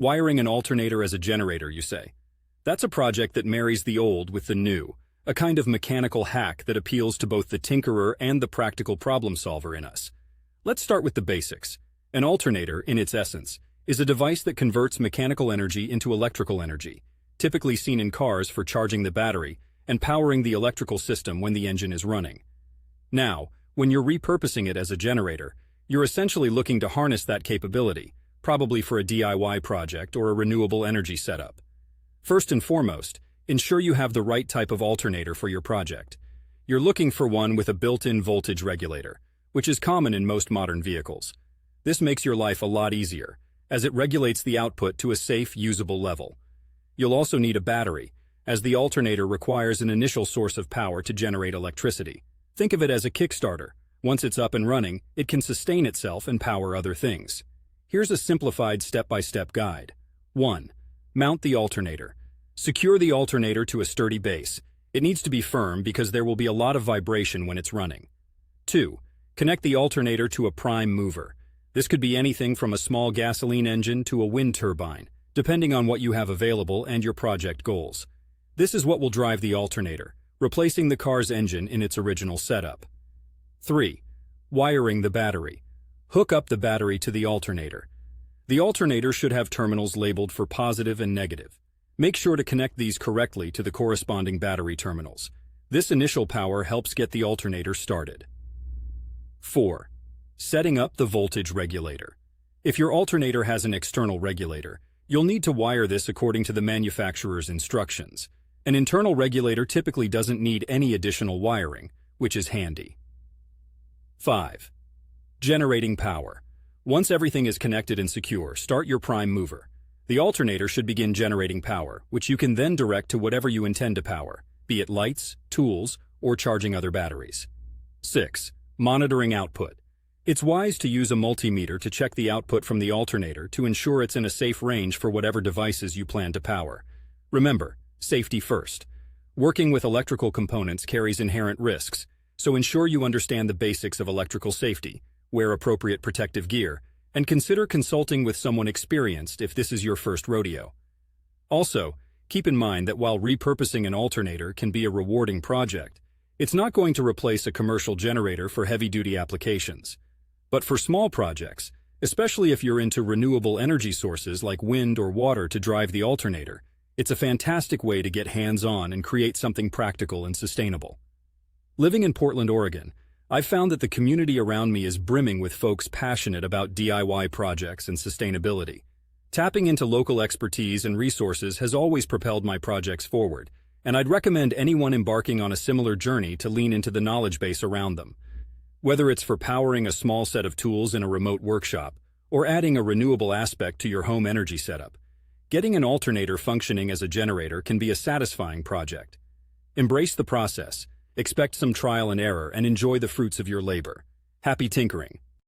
Wiring an alternator as a generator, you say? That's a project that marries the old with the new, a kind of mechanical hack that appeals to both the tinkerer and the practical problem solver in us. Let's start with the basics. An alternator, in its essence, is a device that converts mechanical energy into electrical energy, typically seen in cars for charging the battery and powering the electrical system when the engine is running. Now, when you're repurposing it as a generator, you're essentially looking to harness that capability, probably for a DIY project or a renewable energy setup. First and foremost, ensure you have the right type of alternator for your project. You're looking for one with a built-in voltage regulator, which is common in most modern vehicles. This makes your life a lot easier, as it regulates the output to a safe, usable level. You'll also need a battery, as the alternator requires an initial source of power to generate electricity. Think of it as a Kickstarter. Once it's up and running, it can sustain itself and power other things. Here's a simplified step-by-step guide. 1. Mount the alternator. Secure the alternator to a sturdy base. It needs to be firm because there will be a lot of vibration when it's running. 2. Connect the alternator to a prime mover. This could be anything from a small gasoline engine to a wind turbine, depending on what you have available and your project goals. This is what will drive the alternator, replacing the car's engine in its original setup. 3. Wiring the battery. Hook up the battery to the alternator. The alternator should have terminals labeled for positive and negative. Make sure to connect these correctly to the corresponding battery terminals. This initial power helps get the alternator started. 4. Setting up the voltage regulator. If your alternator has an external regulator, you'll need to wire this according to the manufacturer's instructions. An internal regulator typically doesn't need any additional wiring, which is handy. 5. Generating power. Once everything is connected and secure, start your prime mover. The alternator should begin generating power, which you can then direct to whatever you intend to power, be it lights, tools, or charging other batteries. 6. Monitoring output. It's wise to use a multimeter to check the output from the alternator to ensure it's in a safe range for whatever devices you plan to power. Remember, safety first. Working with electrical components carries inherent risks, so ensure you understand the basics of electrical safety, wear appropriate protective gear, and consider consulting with someone experienced if this is your first rodeo. Also, keep in mind that while repurposing an alternator can be a rewarding project, it's not going to replace a commercial generator for heavy-duty applications. But for small projects, especially if you're into renewable energy sources like wind or water to drive the alternator, it's a fantastic way to get hands-on and create something practical and sustainable. Living in Portland, Oregon, I've found that the community around me is brimming with folks passionate about DIY projects and sustainability. Tapping into local expertise and resources has always propelled my projects forward, and I'd recommend anyone embarking on a similar journey to lean into the knowledge base around them. Whether it's for powering a small set of tools in a remote workshop or adding a renewable aspect to your home energy setup, getting an alternator functioning as a generator can be a satisfying project. Embrace the process, expect some trial and error, and enjoy the fruits of your labor. Happy tinkering!